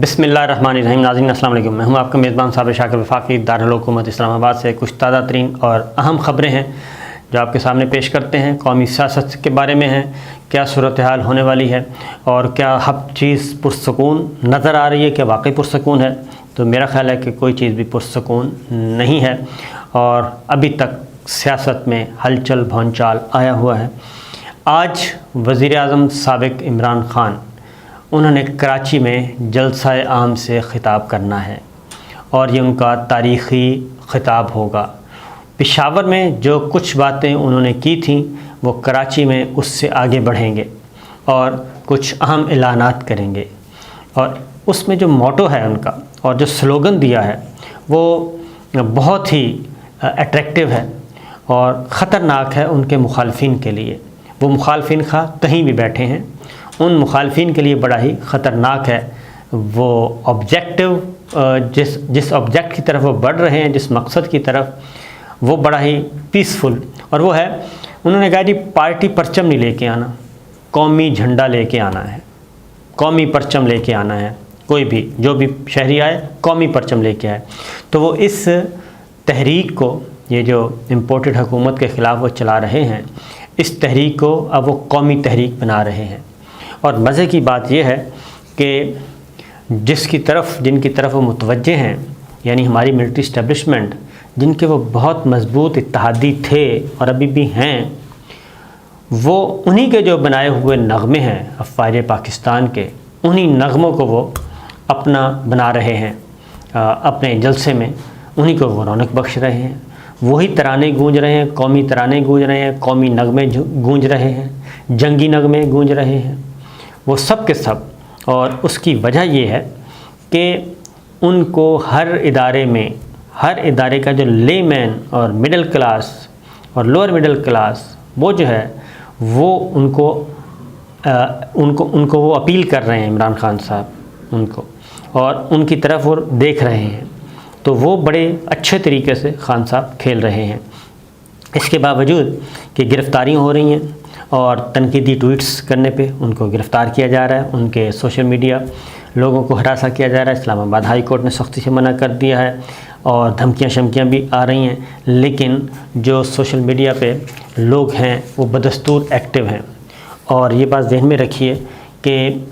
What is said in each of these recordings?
बिस्मिल्लाहिर्रहमानिर्रहीम। नाज़रीन अस्सलाम वालेकुम। मैं हूं आपका मेज़बान साबिर शाकिर वफाकी दारुल हुकूमत इस्लामाबाद से कुछ ताज़ा तरीन और अहम ख़बरें हैं जो आपके सामने पेश करते हैं। कौमी सियासत के बारे में है, क्या सूरत हाल होने वाली है और क्या हर चीज़ पुरसकून नज़र आ रही है, क्या वाकई पुरसकून है। तो मेरा ख़्याल है कि कोई चीज़ भी पुरसकून नहीं है और अभी तक सियासत में हलचल भौंचाल आया हुआ है। आज वज़ीर आज़म साबिक़ इमरान ख़ान उन्होंने कराची में जलसा आम से ख़िताब करना है और ये उनका तारीख़ी ख़िताब होगा। पेशावर में जो कुछ बातें उन्होंने की थी वो कराची में उससे आगे बढ़ेंगे और कुछ अहम ऐलानात करेंगे। और उसमें जो मोटो है उनका और जो स्लोगन दिया है वो बहुत ही अट्रैक्टिव है और ख़तरनाक है उनके मुखालफिन के लिए। वो मुखालफिन खा कहीं भी बैठे हैं, उन मुखालफिन के लिए बड़ा ही ख़तरनाक है। वो ऑब्जेक्टिव जिस ऑब्जेक्ट की तरफ वो बढ़ रहे हैं, जिस मकसद की तरफ, वो बड़ा ही पीसफुल और वो है, उन्होंने कहा जी पार्टी परचम नहीं लेके आना, कौमी झंडा लेके आना है, कौमी परचम लेके आना है। कोई भी जो भी शहरी आए कौमी परचम लेके आए। तो वो इस तहरीक को, ये जो इम्पोर्टेड हुकूमत के ख़िलाफ़ वो चला रहे हैं, इस तहरीक को अब वो कौमी तहरीक बना रहे हैं। और मज़े की बात यह है कि जिनकी तरफ वो मुतवज्जे हैं, यानी हमारी मिलिट्री इस्टेब्लिशमेंट, जिनके वो बहुत मजबूत इत्तेहादी थे और अभी भी हैं, वो उन्हीं के जो बनाए हुए नग़मे हैं अफ़वाज पाकिस्तान के, उन्हीं नग़मों को वो अपना बना रहे हैं। अपने जलसे में उन्हीं को वो रौनक बख्श रहे हैं। वही तराने गूंज रहे हैं, कौमी तराने गूंज रहे हैं, कौमी नगमे गूंज रहे हैं, जंगी नगमे गूंज रहे हैं, वो सब के सब। और उसकी वजह ये है कि उनको हर इदारे में, हर इदारे का जो लेमैन और मिडिल क्लास और लोअर मिडिल क्लास, वो जो है वो उनको वो अपील कर रहे हैं इमरान ख़ान साहब उनको, और उनकी तरफ वो देख रहे हैं। तो वो बड़े अच्छे तरीके से खान साहब खेल रहे हैं। इसके बावजूद कि गिरफ़्तारियाँ हो रही हैं और तनकीदी ट्वीट्स करने पे उनको गिरफ़्तार किया जा रहा है, उनके सोशल मीडिया लोगों को हरासा किया जा रहा है। इस्लामाबाद हाई कोर्ट ने सख्ती से मना कर दिया है और धमकियाँ शमकियाँ भी आ रही हैं, लेकिन जो सोशल मीडिया पे लोग हैं वो बदस्तूर एक्टिव हैं। और ये बात ज़हन में रखिए कि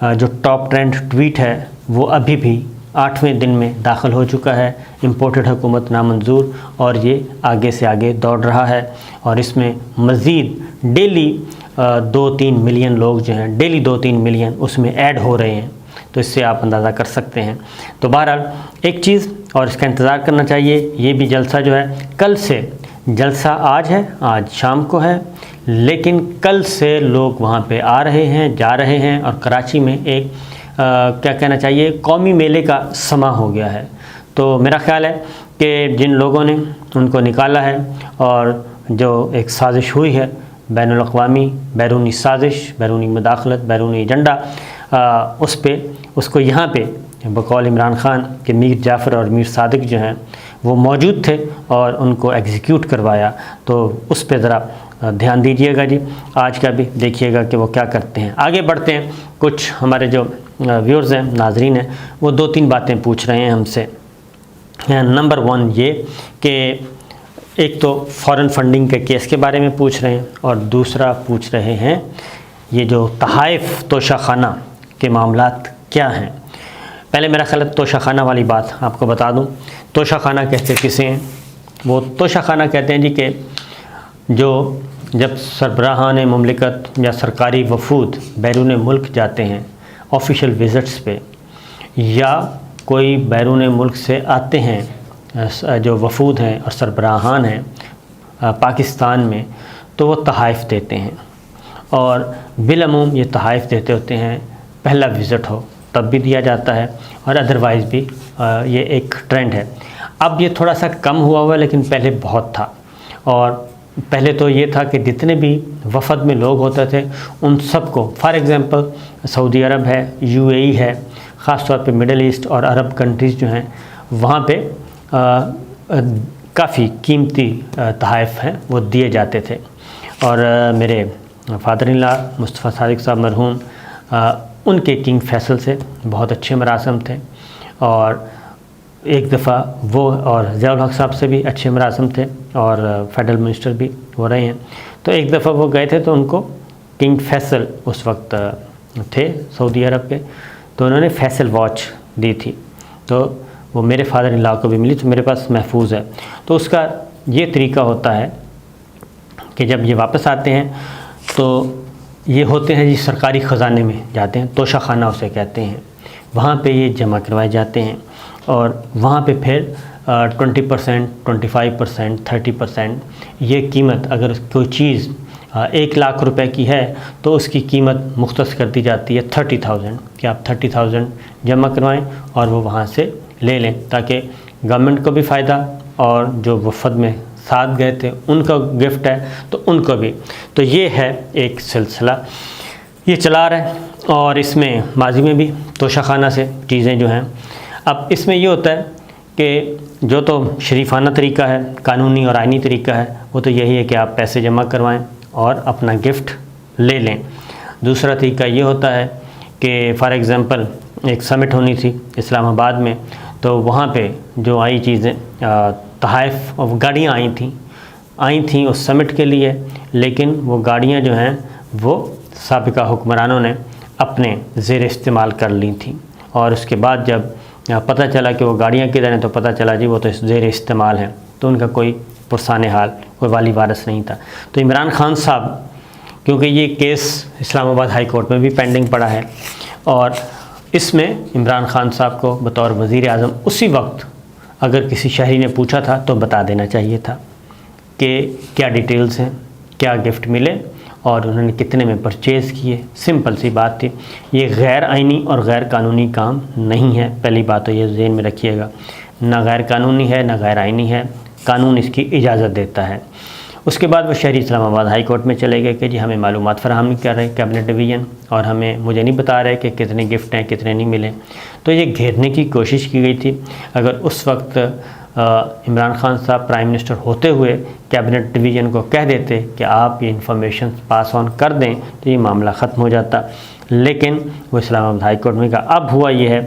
जो टॉप ट्रेंड ट्वीट है वो अभी भी 8वें दिन में दाखिल हो चुका है, इम्पोर्टेड हुकूमत नामंजूर, और ये आगे से आगे दौड़ रहा है। और इसमें मज़ीद डेली 2-3 मिलियन लोग जो हैं, डेली 2-3 मिलियन उसमें ऐड हो रहे हैं। तो इससे आप अंदाज़ा कर सकते हैं। तो बहरहाल एक चीज़ और इसका इंतज़ार करना चाहिए, ये भी जलसा जो है कल से, जलसा आज है, आज शाम को है, लेकिन कल से लोग वहाँ पे आ रहे हैं, जा रहे हैं और कराची में एक क्या कहना चाहिए, कौमी मेले का समा हो गया है। तो मेरा ख़्याल है कि जिन लोगों ने उनको निकाला है और जो एक साजिश हुई है, बैनुल अक़वामी बैरूनी साजिश, बैरूनी मुदाखलत, बैरूनी एजेंडा, उसको यहाँ पे बकौल इमरान ख़ान के मीर जाफ़र और मीर सादिक जो हैं वो मौजूद थे और उनको एग्जीक्यूट करवाया। तो उस पर ज़रा ध्यान दीजिएगा जी। आज का भी देखिएगा कि वो क्या करते हैं। आगे बढ़ते हैं। कुछ हमारे जो व्यूअर्स हैं, नाजरीन हैं, वो 2-3 बातें पूछ रहे हैं हमसे। नंबर 1 ये कि एक तो फ़ॉरेन फंडिंग के केस के बारे में पूछ रहे हैं और दूसरा पूछ रहे हैं ये जो तहाइफ़ तोशाखाना के मामलात क्या हैं। पहले मेरा ख़्याल है तोशाखाना वाली बात आपको बता दूं। तोशाखाना कहते किसे हैं? वो तोशाखाना कहते हैं जी कि जब सरबराहान मुमलिकत या सरकारी वफूद बैरून मुल्क जाते हैं ऑफिशियल विज़िट्स पे, या कोई बैरून मुल्क से आते हैं जो वफूद हैं और सरबराहान हैं पाकिस्तान में, तो वो तहाइफ़ देते हैं। और बिलअमूम ये तहाइफ़ देते होते हैं, पहला विज़िट हो तब भी दिया जाता है और अदरवाइज़ भी ये एक ट्रेंड है। अब ये थोड़ा सा कम हुआ हुआ है, लेकिन पहले बहुत था। और पहले तो ये था कि जितने भी वफ़द में लोग होते थे उन सबको, फॉर एग्ज़ाम्पल सऊदी अरब है, यूएई है, ख़ास तौर पे मिडल ईस्ट और अरब कंट्रीज़ जो हैं वहाँ पे काफ़ी कीमती तहाइफ़ हैं वो दिए जाते थे। और मेरे father in law Mustafa Sadiq साहब मरहूम, उनके किंग फैसल से बहुत अच्छे मरासम थे, और एक दफ़ा वो और ज़ियाउल हक साहब से भी अच्छे मरासम थे, और फेडरल मिनिस्टर भी हो रहे हैं। तो एक दफ़ा वो गए थे तो उनको किंग फैसल उस वक्त थे सऊदी अरब के, तो उन्होंने फैसल वॉच दी थी, तो वो मेरे फादर इन लॉ को भी मिली, तो मेरे पास महफूज है। तो उसका ये तरीका होता है कि जब ये वापस आते हैं तो ये होते हैं जी सरकारी ख़जाने में जाते हैं, तोशा खाना उसे कहते हैं, वहाँ पे ये जमा करवाए जाते हैं, और वहाँ पे फिर 20%, 25%, 30% ये कीमत, अगर कोई चीज़ 1 लाख रुपए की है तो उसकी कीमत मुख्तस कर दी जाती है 30,000, कि आप 30,000 जमा करवाएं और वो वहाँ से ले लें, ताकि गवर्नमेंट को भी फ़ायदा और जो वफ़द में साथ गए थे उनका गिफ्ट है तो उनको भी। तो ये है एक सिलसिला ये चला रहा है, और इसमें माजी में भी तोशाखाना से चीज़ें जो हैं। अब इसमें ये होता है कि जो तो शरीफाना तरीका है, कानूनी और आइनी तरीका है, वो तो यही है कि आप पैसे जमा करवाएं और अपना गिफ्ट ले लें। दूसरा तरीका ये होता है कि फ़ॉर एग्ज़ाम्पल एक समिट होनी थी इस्लामाबाद में, तो वहाँ पे जो आई चीज़ें तहाइफ और गाड़ियाँ आई थी उस समिट के लिए, लेकिन वो गाड़ियाँ जो हैं वो साबिका हुक्मरानों ने अपने ज़ेर इस्तेमाल कर ली थी, और उसके बाद जब पता चला कि वो गाड़ियाँ किधर हैं तो पता चला जी वो तो ज़ेर इस्तेमाल हैं, तो उनका कोई पुरसाने हाल, कोई वाली वारस नहीं था। तो इमरान खान साहब, क्योंकि ये केस इस्लामाबाद हाई कोर्ट में भी पेंडिंग पड़ा है, और इसमें इमरान खान साहब को बतौर वज़ीर आज़म उसी वक्त अगर किसी शहरी ने पूछा था तो बता देना चाहिए था कि क्या डिटेल्स हैं, क्या गिफ्ट मिले और उन्होंने कितने में परचेज़ किए। सिंपल सी बात थी। ये गैर आइनी और गैर कानूनी काम नहीं है, पहली बात तो ये ज़हन में रखिएगा, ना गैर कानूनी है ना गैर आइनी है, कानून इसकी इजाज़त देता है। उसके बाद वो शहरी इस्लामाबाद हाई कोर्ट में चले गए कि जी हमें मालूमात फराहम नहीं कर रहे कैबिनेट डिवीज़न, और मुझे नहीं बता रहे कि कितने गिफ्ट हैं कितने नहीं मिले। तो ये घेरने की कोशिश की गई थी। अगर उस वक्त इमरान खान साहब प्राइम मिनिस्टर होते हुए कैबिनेट डिवीज़न को कह देते कि आप ये इंफॉर्मेशन पास ऑन कर दें तो ये मामला ख़त्म हो जाता, लेकिन वो इस्लामाबाद हाई कोर्ट में कहा। अब हुआ ये है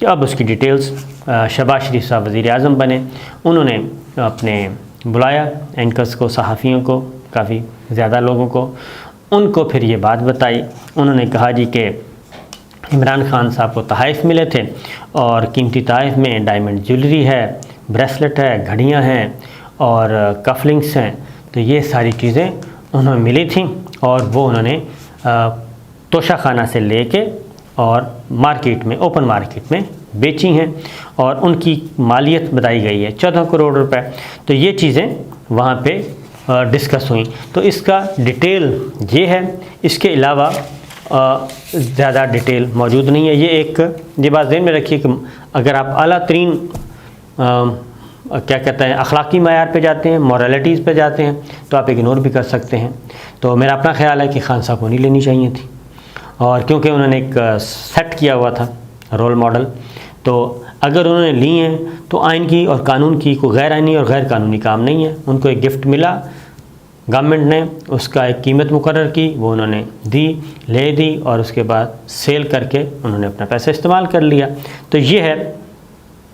कि अब उसकी डिटेल्स शहबाज शरीफ साहब वज़ीर आज़म बने, उन्होंने अपने बुलाया एंकर्स को, सहाफ़ियों को, काफ़ी ज़्यादा लोगों को, उनको फिर ये बात बताई। उन्होंने कहा जी कि इमरान खान साहब को तहाइफ़ मिले थे, और कीमती तहाइफ़ में डायमंड ज्वेलरी है, ब्रेसलेट है, घड़ियां हैं और कफलिंग्स हैं। तो ये सारी चीज़ें उन्हें मिली थी, और वो उन्होंने तोशा खाना से लेके और मार्केट में, ओपन मार्केट में बेची हैं, और उनकी मालियत बताई गई है 14 करोड़ रुपए। तो ये चीज़ें वहाँ पे डिस्कस हुई। तो इसका डिटेल ये है, इसके अलावा ज़्यादा डिटेल मौजूद नहीं है। ये बात ज़हन में रखिए कि अगर आप आला तरीन क्या कहते हैं अखलाकी मयार पे जाते हैं, मॉरलिटीज़ पे जाते हैं, तो आप इग्नोर भी कर सकते हैं। तो मेरा अपना ख्याल है कि खान साहब को नहीं लेनी चाहिए थी, और क्योंकि उन्होंने एक सेट किया हुआ था रोल मॉडल, तो अगर उन्होंने ली हैं तो आइन की और कानून की कोई गैर आइनी और गैर कानूनी काम नहीं है। उनको एक गिफ्ट मिला, गवर्नमेंट ने उसका एक कीमत मुकर्रर की, वो उन्होंने ले दी, और उसके बाद सेल करके उन्होंने अपना पैसा इस्तेमाल कर लिया। तो ये है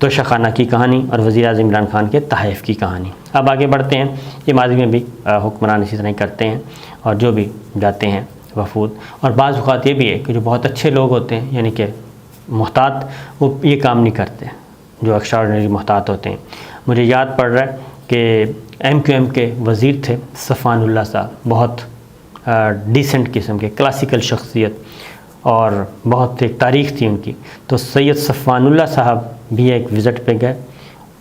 तोशा खाना की कहानी और वज़ीर आज़म इमरान खान के तहाइफ़ की कहानी। अब आगे बढ़ते हैं। ये माजी में भी हुक्मरान इसी तरह करते हैं, और जो भी जाते हैं वफूद, और बाज़ औक़ात ये भी है कि जो बहुत अच्छे लोग होते हैं, यानी कि मुहतात, वो ये काम नहीं करते जो एक्स्ट्राऑर्डिनरी मुहतात होते हैं। मुझे याद पड़ रहा है कि MQM के वज़ीर थे सफ़ानुल्लाह साहब, बहुत डिसेंट किस्म के, क्लासिकल शख्सियत, और बहुत एक तारीख़ थी उनकी। तो सैयद सफ़ानुल्लाह साहब भी एक विज़िट पे गए,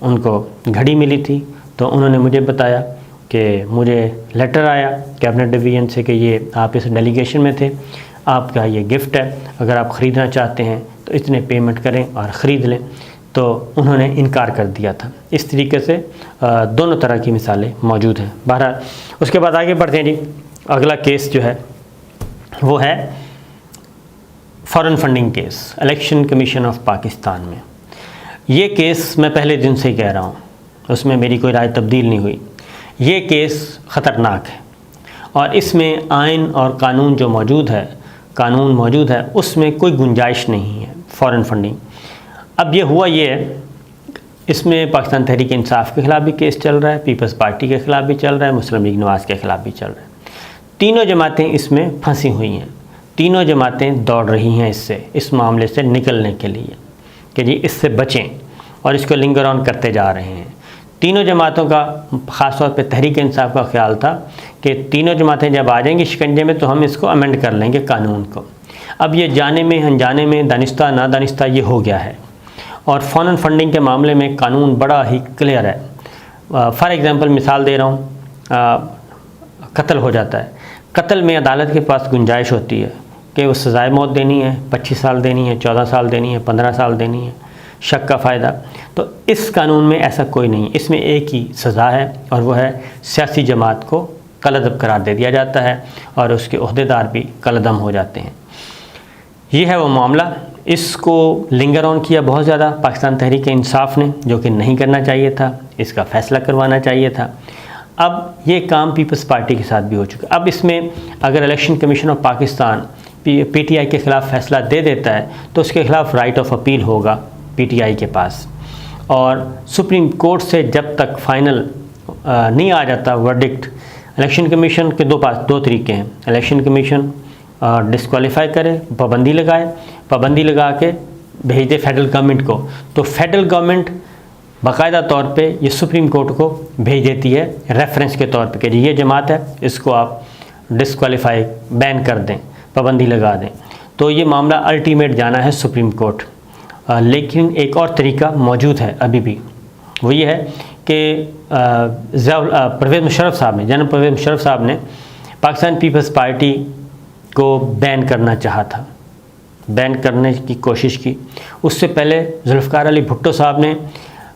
उनको घड़ी मिली थी, तो उन्होंने मुझे बताया कि मुझे लेटर आया कैबिनेट डिवीज़न से कि ये आप इस डेलीगेशन में थे, आपका ये गिफ्ट है, अगर आप ख़रीदना चाहते हैं तो इतने पेमेंट करें और ख़रीद लें। तो उन्होंने इनकार कर दिया था। इस तरीके से दोनों तरह की मिसालें मौजूद हैं। बहरहाल उसके बाद आगे बढ़ते हैं जी। अगला केस जो है वो है foreign funding case, election commission of Pakistan में। ये केस मैं पहले दिन से ही कह रहा हूँ, उसमें मेरी कोई राय तब्दील नहीं हुई। ये केस ख़तरनाक है, और इसमें आइन और कानून जो मौजूद है कानून मौजूद है उसमें कोई गुंजाइश नहीं है फॉरेन फंडिंग। अब ये हुआ ये है, इसमें पाकिस्तान तहरीक इंसाफ के ख़िलाफ़ भी केस चल रहा है, पीपल्स पार्टी के ख़िलाफ़ भी चल रहा है, मुस्लिम लीग नवाज़ के ख़िलाफ़ भी चल रहा है। तीनों जमातें इसमें फंसी हुई हैं, तीनों जमातें दौड़ रही हैं इस मामले से निकलने के लिए कि जी इससे बचें, और इसको लिंगर ऑन करते जा रहे हैं। तीनों जमातों का ख़ास तौर पे तहरीक इंसाफ का ख्याल था कि तीनों जमातें जब आ जाएंगी शिकंजे में तो हम इसको अमेंड कर लेंगे कानून को। अब ये जाने में अनजाने में दानिस्ता नादानिस्ता ये हो गया है, और फॉरेन फंडिंग के मामले में कानून बड़ा ही क्लियर है। फॉर एग्ज़ाम्पल मिसाल दे रहा हूँ, कत्ल हो जाता है, कत्ल में अदालत के पास गुंजाइश होती है कि वो सज़ाए मौत देनी है, 25 साल देनी है, 14 साल देनी है, 15 साल देनी है, शक का फ़ायदा। तो इस कानून में ऐसा कोई नहीं, इसमें एक ही सज़ा है और वह है सियासी जमात को कलअदब करार दे दिया जाता है और उसके ओहदेदार भी कलअदम हो जाते हैं। ये है वो मामला। इसको लिंगर ऑन किया बहुत ज़्यादा पाकिस्तान तहरीक इंसाफ ने, जो कि नहीं करना चाहिए था, इसका फ़ैसला करवाना चाहिए था। अब ये काम पीपल्स पार्टी के साथ भी हो चुका। अब इसमें अगर election commission of Pakistan PTI के ख़िलाफ़ फ़ैसला दे देता है तो उसके ख़िलाफ़ राइट ऑफ अपील होगा पीटीआई के पास, और सुप्रीम कोर्ट से जब तक फाइनल नहीं आ जाता वर्डिक्ट, इलेक्शन कमीशन के दो तरीके हैं। इलेक्शन कमीशन डिस्क्वालीफाई करे, पाबंदी लगाए, पाबंदी लगा के भेज दे फेडरल गवर्नमेंट को, तो फेडरल गवर्नमेंट बाकायदा तौर पे ये सुप्रीम कोर्ट को भेज देती है रेफरेंस के तौर पे कि ये जमात है, इसको आप डिस्क्वालीफाई बैन कर दें, पाबंदी लगा दें। तो ये मामला अल्टीमेट जाना है सुप्रीम कोर्ट। लेकिन एक और तरीका मौजूद है अभी भी, वो ये है कि परवेज़ मुशर्रफ साहब ने, जनरल परवेज़ मुशर्रफ साहब ने पाकिस्तान पीपल्स पार्टी को बैन करना चाहा था, बैन करने की कोशिश की। उससे पहले जुल्फ़िकार अली भुट्टो साहब ने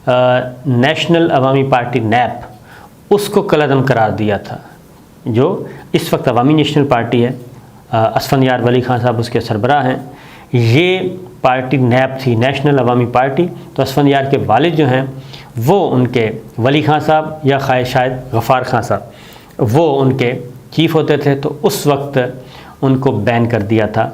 नेशनल अवामी पार्टी नैप उसको कलअदम करार दिया था, जो इस वक्त अवामी नेशनल पार्टी है। असफंदियार वली खान साहब उसके सरबराह हैं। ये पार्टी नैप थी, नेशनल अवामी पार्टी। तो असफंदियार के वालिद जो हैं वो उनके वली खान साहब या शायद गफ़ार खान साहब, वो उनके चीफ़ होते थे। तो उस वक्त उनको बैन कर दिया था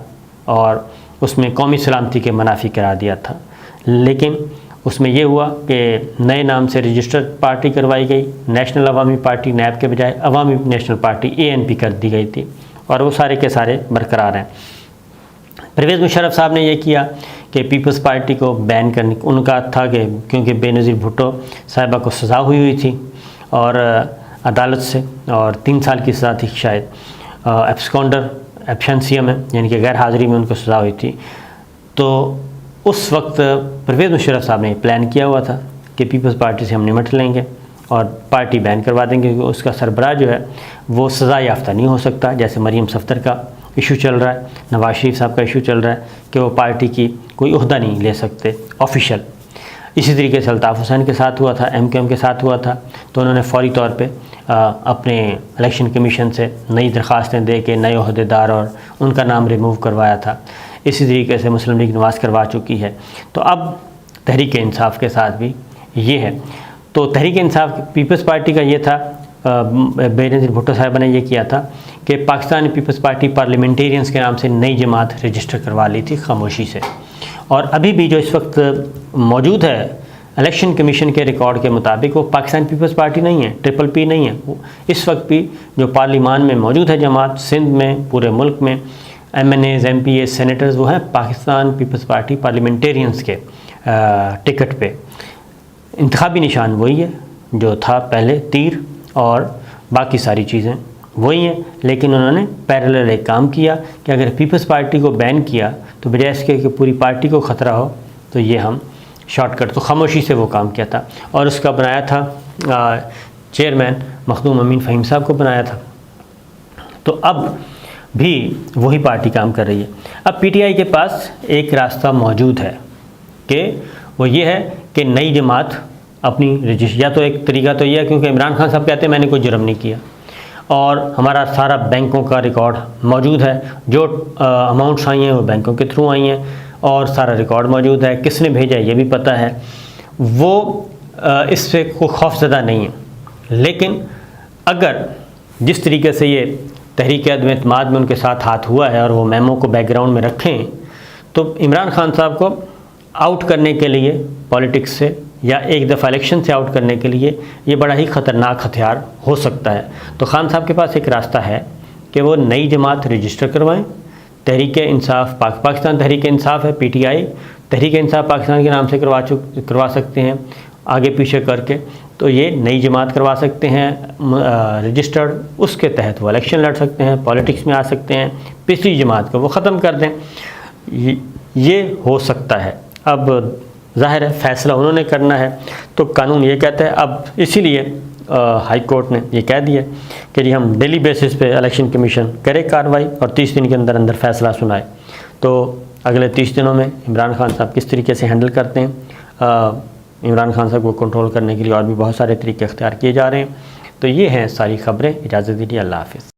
और उसमें कौमी सलामती के मनाफी करार दिया था। लेकिन उसमें यह हुआ कि नए नाम से रजिस्टर्ड पार्टी करवाई गई, नेशनल अवामी पार्टी नैब के बजाय अवामी नेशनल पार्टी ANP कर दी गई थी, और वो सारे के सारे बरकरार हैं। परवेज़ मुशर्रफ साहब ने यह किया कि पीपल्स पार्टी को बैन करने, उनका था कि क्योंकि बेनज़ीर भुट्टो साहिबा को सज़ा हुई थी और अदालत से, और 3 साल की सज़ा थी शायद, एब्सकॉन्डर एब्सेंशियम है, यानी कि गैर हाज़िरी में उनको सज़ा हुई थी। तो उस वक्त परवेज़ मुशर्रफ साहब ने प्लान किया हुआ था कि पीपल्स पार्टी से हम निमट लेंगे और पार्टी बैन करवा देंगे, क्योंकि उसका सरबराह जो है वो सज़ा याफ्ता नहीं हो सकता। जैसे मरीम सफ़दर का इशू चल रहा है, नवाज शरीफ साहब का इशू चल रहा है कि वो पार्टी की कोई ओहदा नहीं ले सकते ऑफिशियल। इसी तरीके से अल्ताफ़ हुसैन के साथ हुआ था, MKM के साथ हुआ था। तो उन्होंने फ़ौरी तौर पे अपने इलेक्शन कमीशन से नई दरख्वास्तें दे के नए ओहदेदार और उनका नाम रिमूव करवाया था। इसी तरीके से मुस्लिम लीग नवाज़ करवा चुकी है। तो अब तहरीक इंसाफ के साथ भी ये है। तो तहरीक इंसाफ पीपल्स पार्टी का ये था, बेनज़ीर भुट्टो साहब ने ये किया था कि पाकिस्तान पीपल्स पार्टी पार्लियामेंटेरियंस के नाम से नई जमात रजिस्टर करवा ली थी खामोशी से। और अभी भी जो इस वक्त मौजूद है इलेक्शन कमीशन के रिकॉर्ड के मुताबिक वो पाकिस्तान पीपल्स पार्टी नहीं है, PPP नहीं है। इस वक्त भी जो पार्लियामान में मौजूद है जमात, सिंध में, पूरे मुल्क में MNAs, MPAs, सेनेटर्स, वो हैं पाकिस्तान पीपल्स पार्टी पार्लियामेंटेरियंस के टिकट पे। इंतखाबी निशान वही है जो था पहले, तीर और बाकी सारी चीज़ें वही हैं। लेकिन उन्होंने पैरेलल एक काम किया कि अगर पीपल्स पार्टी को बैन किया तो बजाय इसके कि पूरी पार्टी को ख़तरा हो, तो ये हम शॉर्टकट, तो खामोशी से वो काम किया था। और उसका बनाया था चेयरमैन मखदूम अमीन फ़हीम साहब को बनाया था। तो अब भी वही पार्टी काम कर रही है। अब PTI के पास एक रास्ता मौजूद है कि वो ये है कि नई जमात अपनी रजिस्टर, या तो एक तरीका तो ये है क्योंकि इमरान खान साहब कहते हैं मैंने कोई जुर्म नहीं किया और हमारा सारा बैंकों का रिकॉर्ड मौजूद है, जो अमाउंट्स आई हैं वो बैंकों के थ्रू आई हैं और सारा रिकॉर्ड मौजूद है, किसने भेजा ये भी पता है, वो इससे कोई खौफज़दा नहीं है। लेकिन अगर जिस तरीके से ये तहरीक अदम एतमाद में उनके साथ हाथ हुआ है और वो मेमो को बैकग्राउंड में रखें, तो इमरान खान साहब को आउट करने के लिए पॉलिटिक्स से या एक दफ़ा इलेक्शन से आउट करने के लिए ये बड़ा ही ख़तरनाक हथियार हो सकता है। तो खान साहब के पास एक रास्ता है कि वो नई जमात रजिस्टर करवाएं। तहरीक इंसाफ पाकिस्तान तहरीक इंसाफ है, PTI तहरीक इंसाफ पाकिस्तान के नाम से करवा सकते हैं आगे पीछे करके। तो ये नई जमात करवा सकते हैं रजिस्टर्ड, उसके तहत वो इलेक्शन लड़ सकते हैं, पॉलिटिक्स में आ सकते हैं। पिछली जमात को वो ख़त्म कर दें, ये हो सकता है। अब ज़ाहिर है फैसला उन्होंने करना है, तो कानून ये कहता है। अब इसीलिए हाई कोर्ट ने ये कह दिया कि जी हम डेली बेसिस पे इलेक्शन कमीशन करे कार्रवाई और 30 दिन के अंदर अंदर फैसला सुनाए। तो अगले 30 दिनों में इमरान खान साहब किस तरीके से हैंडल करते हैं, इमरान खान साहब को कंट्रोल करने के लिए और भी बहुत सारे तरीके अख्तियार किए जा रहे हैं। तो ये हैं सारी ख़बरें। इजाज़त दीजिए, अल्लाह हाफ़िज़।